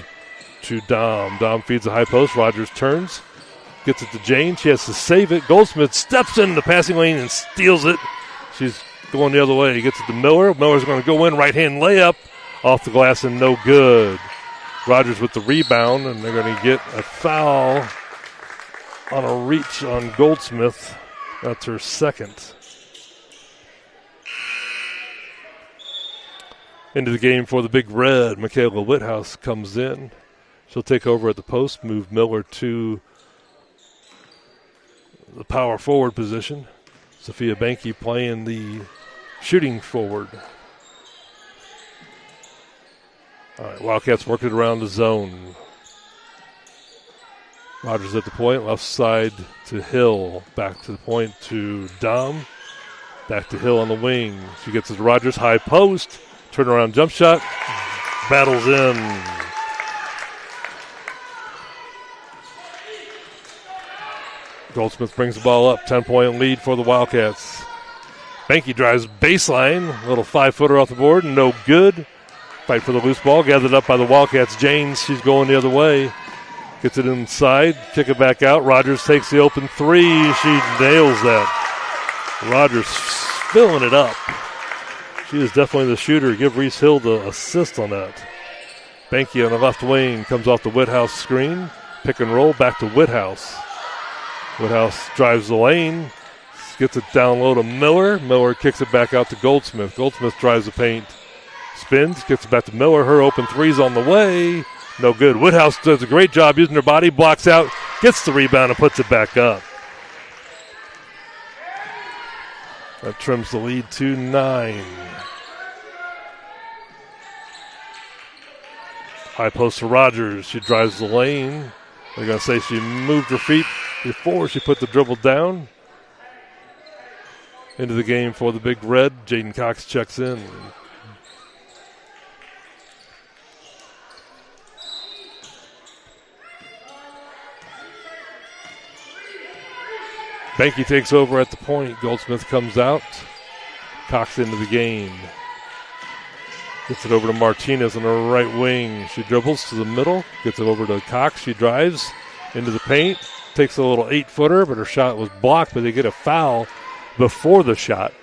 to Dom. Dom feeds the high post, Rogers turns, gets it to Jane. She has to save it. Goldsmith steps in the passing lane and steals it. She's going the other way. He gets it to Miller. Miller's going to go in, right-hand layup off the glass and no good. Rogers with the rebound, and they're going to get a foul on a reach on Goldsmith. That's her second. Into the game for the Big Red, Michaela Whithouse comes in. She'll take over at the post, move Miller to the power forward position. Sophia Banky playing the shooting forward. All right, Wildcats working around the zone. Rogers at the point, left side to Hill. Back to the point to Dom. Back to Hill on the wing. She gets it to Rogers, high post. Turnaround jump shot. Battles in. Goldsmith brings the ball up. 10-point lead for the Wildcats. Banky drives baseline. Little 5-footer off the board. No good. Fight for the loose ball. Gathered up by the Wildcats. Janes, she's going the other way. Gets it inside, kick it back out. Rogers takes the open three. She nails that. Rogers filling it up. She is definitely the shooter. Give Reese Hill the assist on that. Banky on the left wing comes off the Whithouse screen. Pick and roll back to Whithouse. Whithouse drives the lane. Gets it down low to Miller. Miller kicks it back out to Goldsmith. Goldsmith drives the paint. Spins, gets it back to Miller. Her open three's on the way. No good. Whithouse does a great job using her body, blocks out, gets the rebound, and puts it back up. That trims the lead to 9. High post to Rogers. She drives the lane. They're going to say she moved her feet before she put the dribble down. Into the game for the Big Red. Jaden Cox checks in. Banky takes over at the point. Goldsmith comes out. Cox into the game. Gets it over to Martinez on the right wing. She dribbles to the middle. Gets it over to Cox. She drives into the paint. Takes a little 8-footer, but her shot was blocked, but they get a foul before the shot.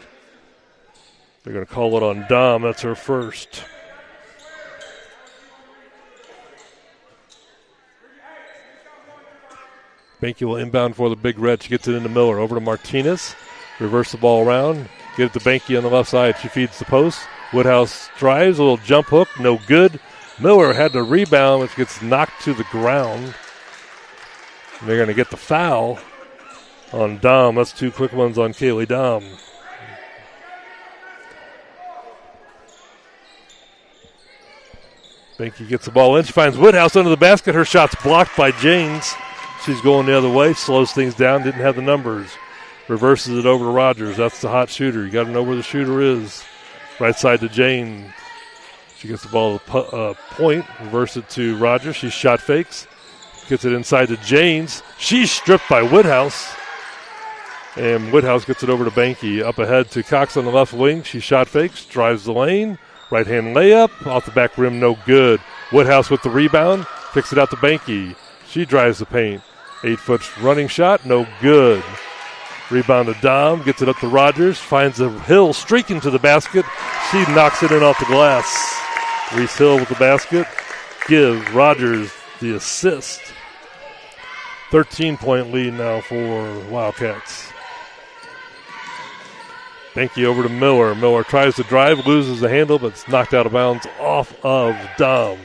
They're going to call it on Dom. That's her first. Banky will inbound for the Big Red. She gets it into Miller. Over to Martinez. Reverse the ball around. Get it to Banky on the left side. She feeds the post. Woodhouse drives. A little jump hook. No good. Miller had the rebound, which gets knocked to the ground. And they're going to get the foul on Dom. That's 2 quick ones on Kaylee Dom. Banky gets the ball in. She finds Woodhouse under the basket. Her shot's blocked by Janes. She's going the other way, slows things down, didn't have the numbers. Reverses it over to Rogers. That's the hot shooter. You got to know where the shooter is. Right side to Jane. She gets the ball to the point, reverse it to Rogers. She shot fakes, gets it inside to Janes. She's stripped by Woodhouse. And Woodhouse gets it over to Banky. Up ahead to Cox on the left wing. She shot fakes, drives the lane. Right-hand layup, off the back rim, no good. Woodhouse with the rebound, kicks it out to Banky. She drives the paint. 8-foot running shot, no good. Rebound to Dom, gets it up to Rogers, finds a Hill streaking to the basket. She knocks it in off the glass. Reese Hill with the basket, gives Rogers the assist. 13-point lead now for Wildcats. Banky over to Miller. Miller tries to drive, loses the handle, but it's knocked out of bounds off of Dom.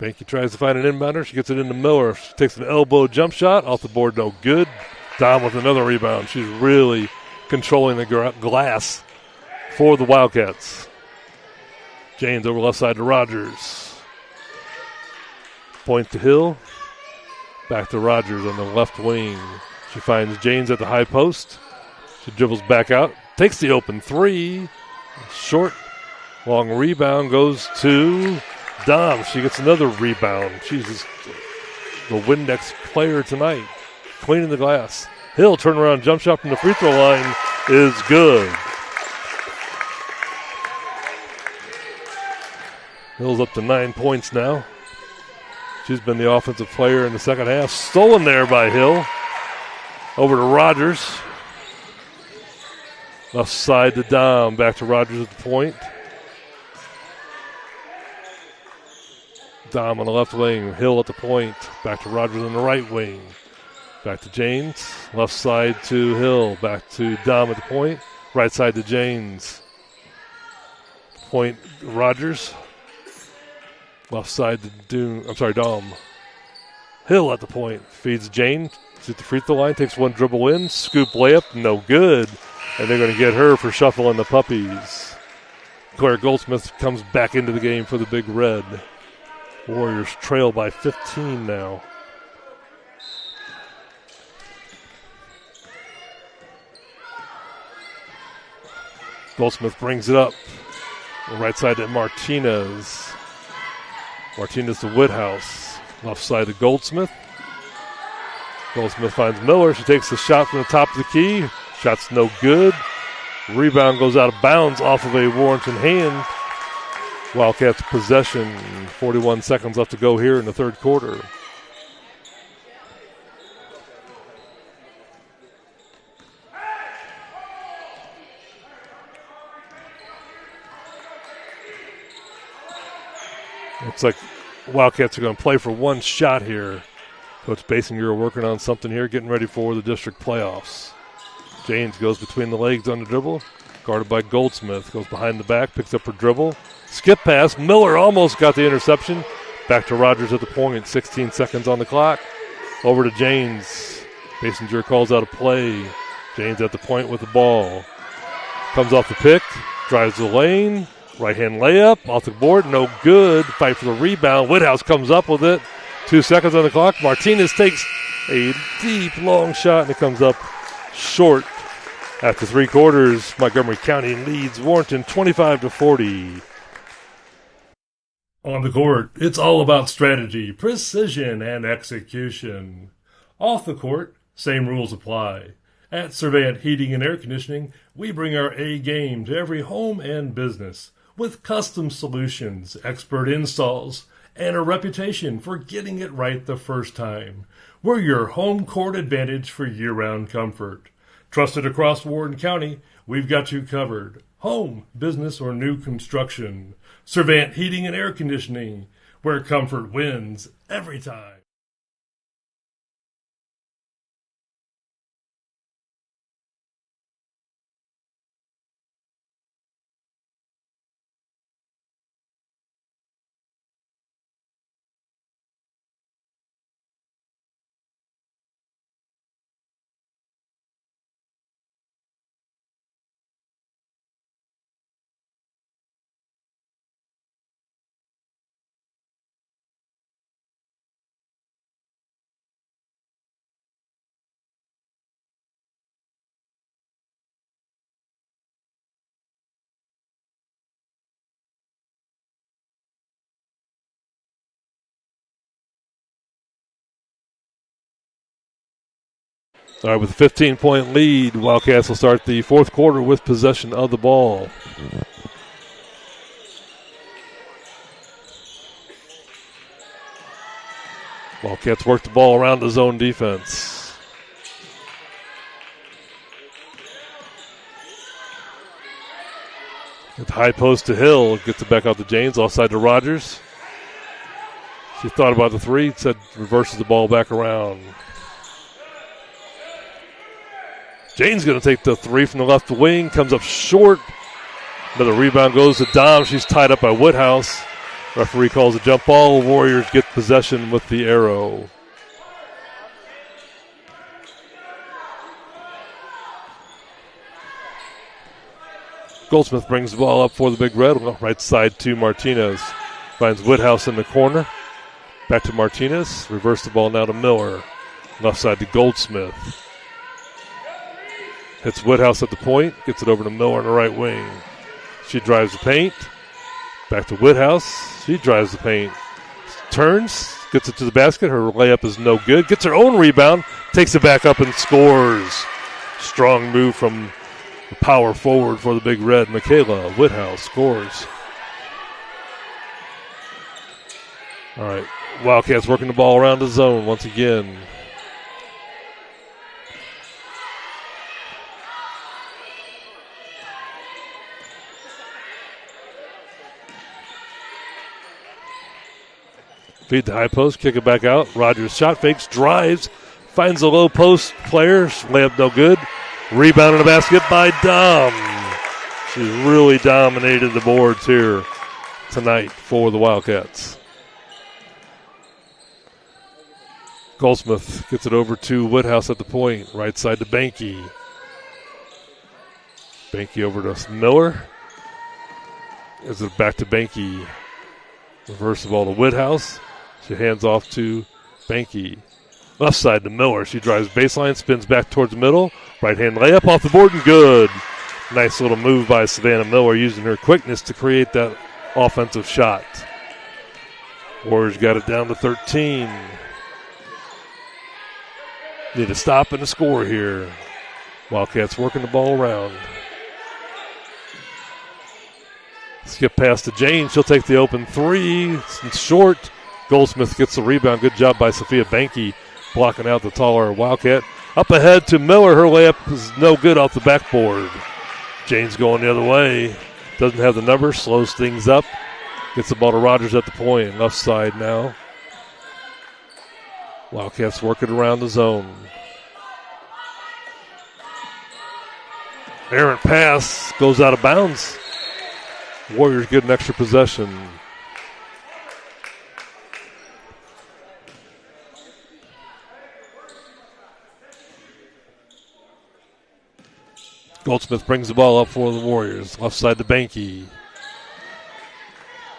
Banky tries to find an inbounder. She gets it into Miller. She takes an elbow jump shot. Off the board, no good. Dom with another rebound. She's really controlling the glass for the Wildcats. Janes over left side to Rogers. Point to Hill. Back to Rogers on the left wing. She finds Janes at the high post. She dribbles back out. Takes the open three. Short. Long rebound goes to Dom. She gets another rebound. She's just the Windex player tonight. Cleaning the glass. Hill turnaround jump shot from the free throw line is good. Hill's up to 9 points now. She's been the offensive player in the second half. Stolen there by Hill. Over to Rogers. Left side to Dom. Back to Rogers at the point. Dom on the left wing. Hill at the point. Back to Rogers on the right wing. Back to James. Left side to Hill. Back to Dom at the point. Right side to James. Point Rogers. Left side to Dom. Hill at the point. Feeds Jane. She's at the free throw line. Takes one dribble in. Scoop layup. No good. And they're going to get her for shuffling the puppies. Claire Goldsmith comes back into the game for the Big Red. Warriors trail by 15 now. Goldsmith brings it up. Right side to Martinez. Martinez to Woodhouse. Left side to Goldsmith. Goldsmith finds Miller. She takes the shot from the top of the key. Shot's no good. Rebound goes out of bounds off of a Warrenton hand. Wildcats possession. 41 seconds left to go here in the third quarter. Looks like Wildcats are going to play for one shot here. Coach Basinger working on something here, getting ready for the district playoffs. James goes between the legs on the dribble, guarded by Goldsmith. Goes behind the back, picks up her dribble. Skip pass. Miller almost got the interception. Back to Rogers at the point. 16 seconds on the clock. Over to James. Basinger calls out a play. James at the point with the ball. Comes off the pick. Drives the lane. Right-hand layup. Off the board. No good. Fight for the rebound. Woodhouse comes up with it. 2 seconds on the clock. Martinez takes a deep, long shot, and it comes up short. After three quarters, Montgomery County leads Warrenton 25-40. On the court, it's all about strategy, precision, and execution. Off the court, same rules apply. At Surveyant Heating and Air Conditioning, we bring our A game to every home and business with custom solutions, expert installs, and a reputation for getting it right the first time. We're your home court advantage for year-round comfort. Trusted across Warren County, we've got you covered. Home, business, or new construction. Surveyant Heating and Air Conditioning, where comfort wins every time. All right, with a 15-point lead, Wildcats will start the fourth quarter with possession of the ball. Wildcats work the ball around the zone defense. At the high post to Hill, gets it back out to James, offside to Rogers. She thought about the three, said reverses the ball back around. Jane's going to take the three from the left wing, comes up short. Another rebound goes to Dom. She's tied up by Woodhouse. Referee calls a jump ball. Warriors get possession with the arrow. Goldsmith brings the ball up for the Big Red. Right side to Martinez. Finds Woodhouse in the corner. Back to Martinez. Reverse the ball now to Miller. Left side to Goldsmith. Hits Woodhouse at the point. Gets it over to Miller on the right wing. She drives the paint. Back to Woodhouse. She drives the paint. Turns. Gets it to the basket. Her layup is no good. Gets her own rebound. Takes it back up and scores. Strong move from the power forward for the Big Red. Michaela Woodhouse scores. All right. Wildcats working the ball around the zone once again. Feed the high post, kick it back out. Rogers shot fakes, drives, Finds a low post player. Layup no good. Rebound in the basket by Dom. She's really dominated the boards here tonight for the Wildcats. Goldsmith gets it over to Woodhouse at the point. Right side to Banky. Banky over to Miller. Gives it back to Banky. Reverse the ball to Woodhouse. She hands off to Banky. Left side to Miller. She drives baseline, spins back towards the middle. Right hand layup off the board and good. Nice little move by Savannah Miller using her quickness to create that offensive shot. Warriors got it down to 13. Need a stop and a score here. Wildcats working the ball around. Skip pass to Jane. She'll take the open three. It's short. Goldsmith gets the rebound. Good job by Sophia Banky blocking out the taller Wildcat. Up ahead to Miller. Her layup is no good off the backboard. Jane's going the other way. Doesn't have the number. Slows things up. Gets the ball to Rogers at the point. Left side now. Wildcats working around the zone. Errant pass goes out of bounds. Warriors get an extra possession. Goldsmith brings the ball up for the Warriors. Left side to Banky.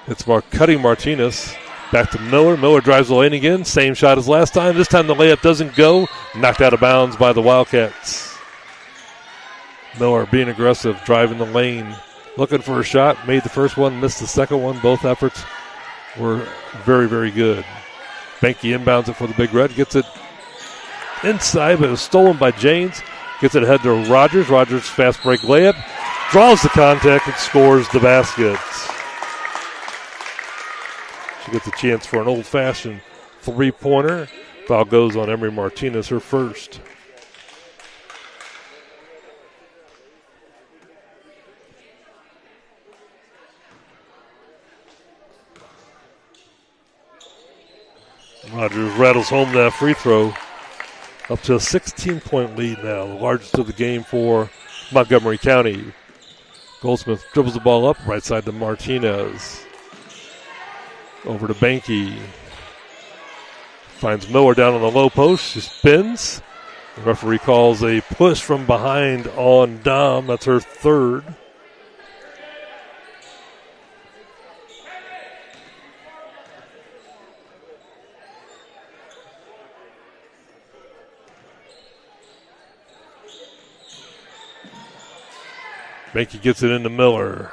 It's cutting Martinez. Back to Miller. Miller drives the lane again. Same shot as last time. This time the layup doesn't go. Knocked out of bounds by the Wildcats. Miller being aggressive, driving the lane. Looking for a shot. Made the first one, missed the second one. Both efforts were very, very good. Banky inbounds it for the Big Red. Gets it inside, but it was stolen by Janes. Gets it ahead to Rogers. Rogers fast break layup. Draws the contact and scores the basket. She gets a chance for an old-fashioned three-pointer. Foul goes on Emery Martinez, her first. Rogers rattles home that free throw. Up to a 16-point lead now, the largest of the game for Montgomery County. Goldsmith dribbles the ball up, right side to Martinez. Over to Banky. Finds Miller down on the low post. She spins. The referee calls a push from behind on Dom. That's her third. Banky gets it into Miller.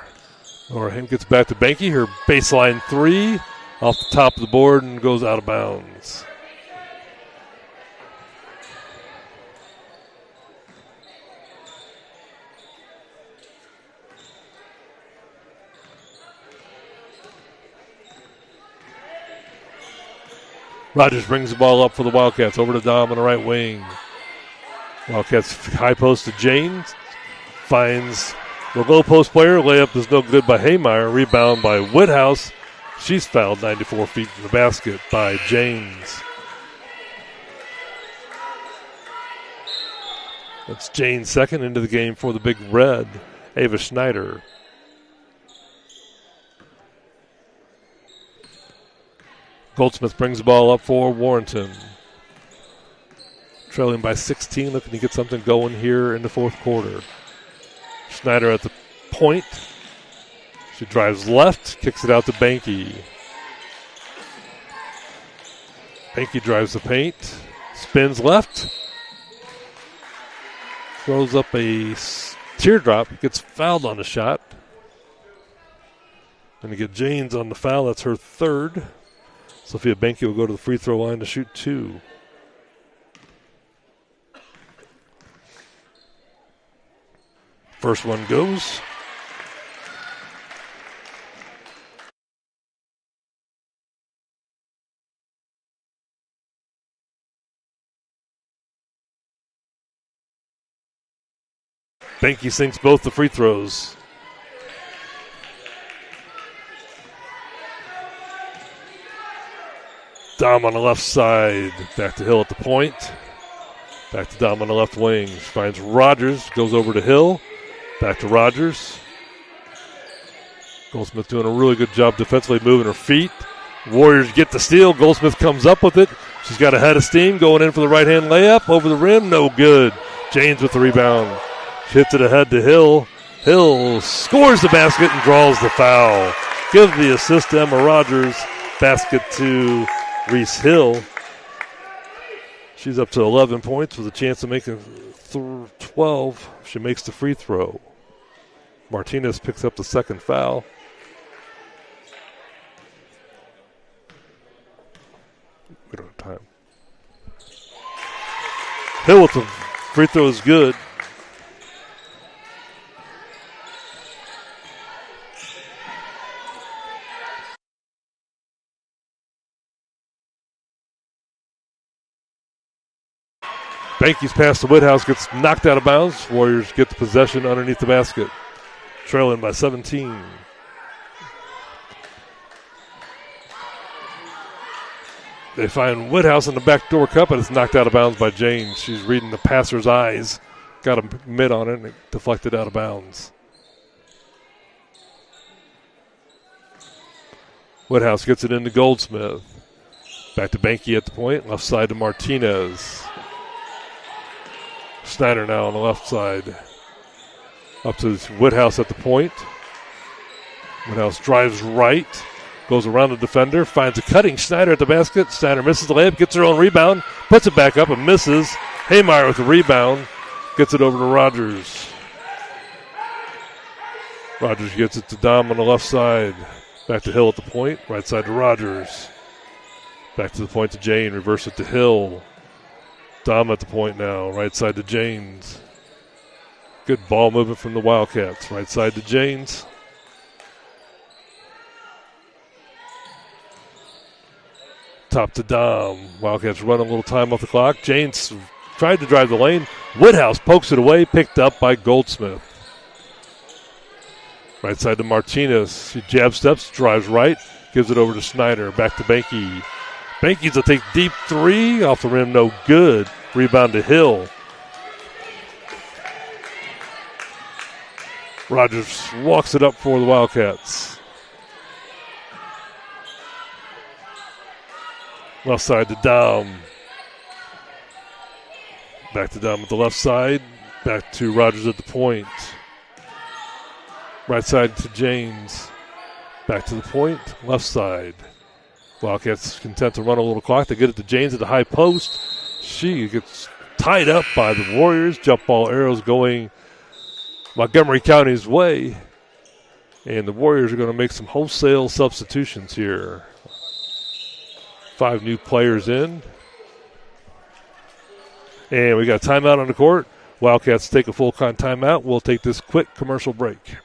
Or him gets back to Banky. Her baseline three off the top of the board and goes out of bounds. Rogers brings the ball up for the Wildcats. Over to Dom on the right wing. Wildcats high post to James. Finds the low post player. Layup is no good by Haymeyer. Rebound by Woodhouse. She's fouled 94 feet from the basket by James. That's Jane's second into the game for the Big Red, Ava Schneider. Goldsmith brings the ball up for Warrenton. Trailing by 16, looking to get something going here in the fourth quarter. Schneider at the point. She drives left, kicks it out to Banky. Banky drives the paint, spins left, throws up a teardrop, gets fouled on the shot. Going to get Janes on the foul. That's her third. Sophia Banky will go to the free throw line to shoot two. First one goes. Banky sinks both the free throws. Dom on the left side. Back to Hill at the point. Back to Dom on the left wing. Finds Rogers. Goes over to Hill. Back to Rogers. Goldsmith doing a really good job defensively moving her feet. Warriors get the steal. Goldsmith comes up with it. She's got a head of steam going in for the right-hand layup. Over the rim. No good. James with the rebound. She hits it ahead to Hill. Hill scores the basket and draws the foul. Give the assist to Emma Rogers. Basket to Reese Hill. She's up to 11 points with a chance of making 12. She makes the free throw. Martinez picks up the second foul. We don't have time. Hill with the free throw is good. Banky's pass to Woodhouse gets knocked out of bounds. Warriors get the possession underneath the basket. Trailing by 17. They find Woodhouse in the backdoor cup, but it's knocked out of bounds by James. She's reading the passer's eyes. Got a mid on it, and it deflected out of bounds. Woodhouse gets it into Goldsmith. Back to Banky at the point. Left side to Martinez. Snyder now on the left side. Up to Woodhouse at the point. Woodhouse drives right. Goes around the defender. Finds a cutting Snyder at the basket. Snyder misses the layup. Gets her own rebound. Puts it back up and misses. Haymeyer with the rebound. Gets it over to Rogers. Rogers gets it to Dom on the left side. Back to Hill at the point. Right side to Rogers. Back to the point to Jane. Reverse it to Hill. Dom at the point now. Right side to James. Good ball movement from the Wildcats. Right side to James. Top to Dom. Wildcats run a little time off the clock. James tried to drive the lane. Woodhouse pokes it away. Picked up by Goldsmith. Right side to Martinez. She jab steps. Drives right. Gives it over to Snyder. Back to Banky. Banky's a take deep three. Off the rim, no good. Rebound to Hill. Rogers walks it up for the Wildcats. Left side to Dom. Back to Dom at the left side. Back to Rogers at the point. Right side to James. Back to the point. Left side. Wildcats content to run a little clock. They get it to James at the high post. She gets tied up by the Warriors. Jump ball arrows going Montgomery County's way. And the Warriors are going to make some wholesale substitutions here. 5 new players in. And we got a timeout on the court. Wildcats take a full timeout. We'll take this quick commercial break.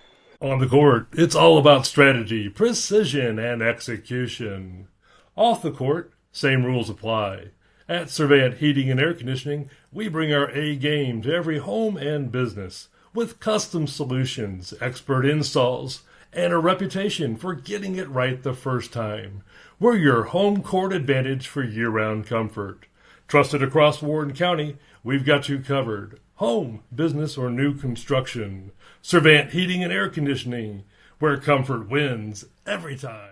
On the court, it's all about strategy, precision, and execution. Off the court, same rules apply. At Surveyant Heating and Air Conditioning, we bring our A game to every home and business with custom solutions, expert installs, and a reputation for getting it right the first time. We're your home court advantage for year-round comfort. Trusted across Warrenton County, we've got you covered. Home, business, or new construction. Surveyant Heating and Air Conditioning, where comfort wins every time.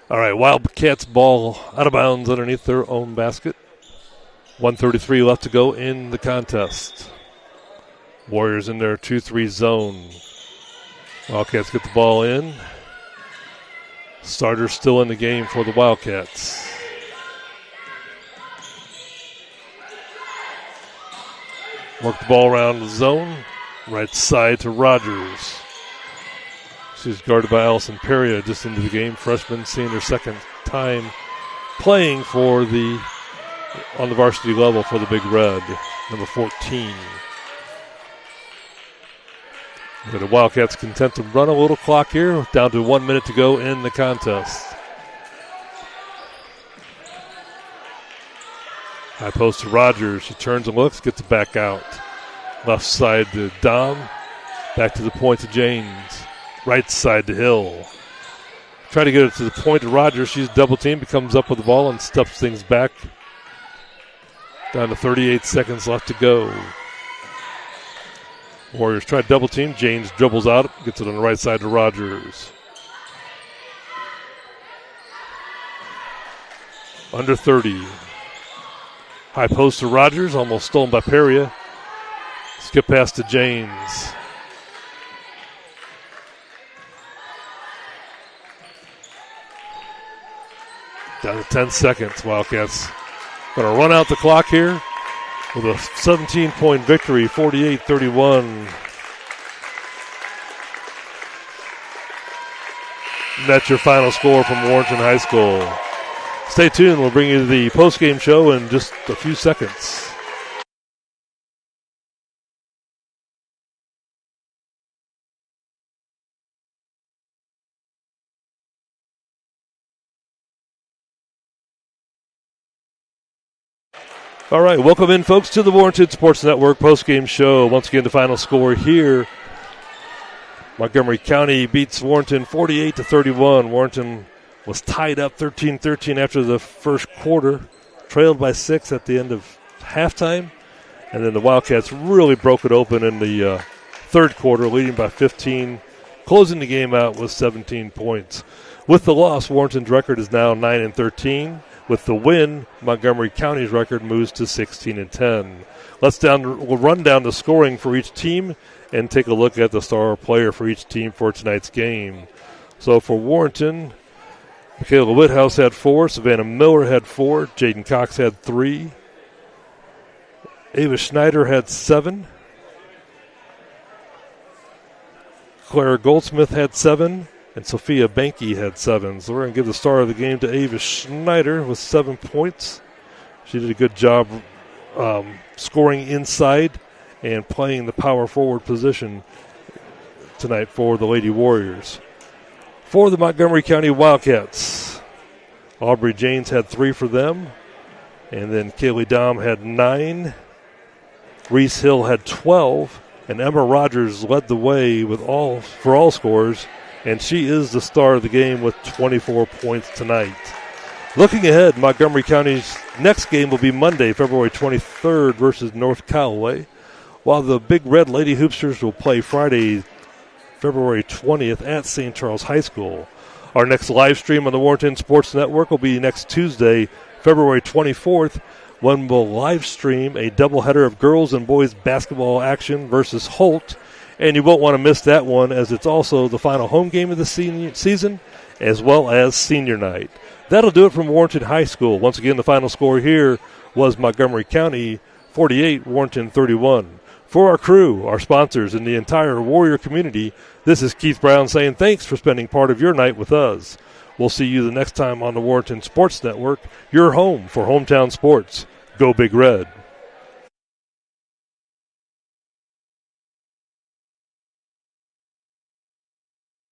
All right, Wildcats ball out of bounds underneath their own basket. 1:33 left to go in the contest. Warriors in their 2-3 zone. Wildcats get the ball in. Starters still in the game for the Wildcats. Work the ball around the zone. Right side to Rogers. She's guarded by Allison Peria just into the game. Freshman, seeing her second time playing on the varsity level for the Big Red, number 14. The Wildcats content to run a little clock here, down to 1 minute to go in the contest. High post to Rogers. She turns and looks, gets it back out. Left side to Dom. Back to the point to James. Right side to Hill. Try to get it to the point to Rogers. She's double teamed, comes up with the ball and steps things back. Down to 38 seconds left to go. Warriors try to double team. James dribbles out, gets it on the right side to Rogers. Under 30. High post to Rogers, almost stolen by Peria. Skip pass to James. Down to 10 seconds. Wildcats going to run out the clock here with a 17-point victory, 48-31. That's your final score from Warrenton High School. Stay tuned. We'll bring you the post-game show in just a few seconds. All right, welcome in, folks, to the Warrenton Sports Network postgame show. Once again, the final score here. Montgomery County beats Warrenton 48-31. Warrenton was tied up 13-13 after the first quarter, trailed by 6 at the end of halftime, and then the Wildcats really broke it open in the third quarter, leading by 15, closing the game out with 17 points. With the loss, Warrenton's record is now 9-13. With the win, Montgomery County's record moves to 16-10. We'll run down the scoring for each team and take a look at the star player for each team for tonight's game. So for Warrenton, Michaela Whithouse had 4, Savannah Miller had 4, Jaden Cox had 3, Ava Schneider had 7, Clara Goldsmith had 7, and Sophia Banky had 7. So we're going to give the star of the game to Ava Schneider with 7 points. She did a good job scoring inside and playing the power forward position tonight for the Lady Warriors. For the Montgomery County Wildcats, Aubrey Janes had 3 for them. And then Kaylee Dom had 9. Reese Hill had 12. And Emma Rogers led the way for all scores. And she is the star of the game with 24 points tonight. Looking ahead, Montgomery County's next game will be Monday, February 23rd versus North Callaway, while the Big Red Lady Hoopsters will play Friday, February 20th at St. Charles High School. Our next live stream on the Warrenton Sports Network will be next Tuesday, February 24th, when we'll live stream a doubleheader of girls and boys basketball action versus Holt. And you won't want to miss that one, as it's also the final home game of the season, as well as senior night. That'll do it from Warrenton High School. Once again, the final score here was Montgomery County 48, Warrenton 31. For our crew, our sponsors, and the entire Warrior community, this is Keith Brown saying thanks for spending part of your night with us. We'll see you the next time on the Warrenton Sports Network, your home for hometown sports. Go Big Red.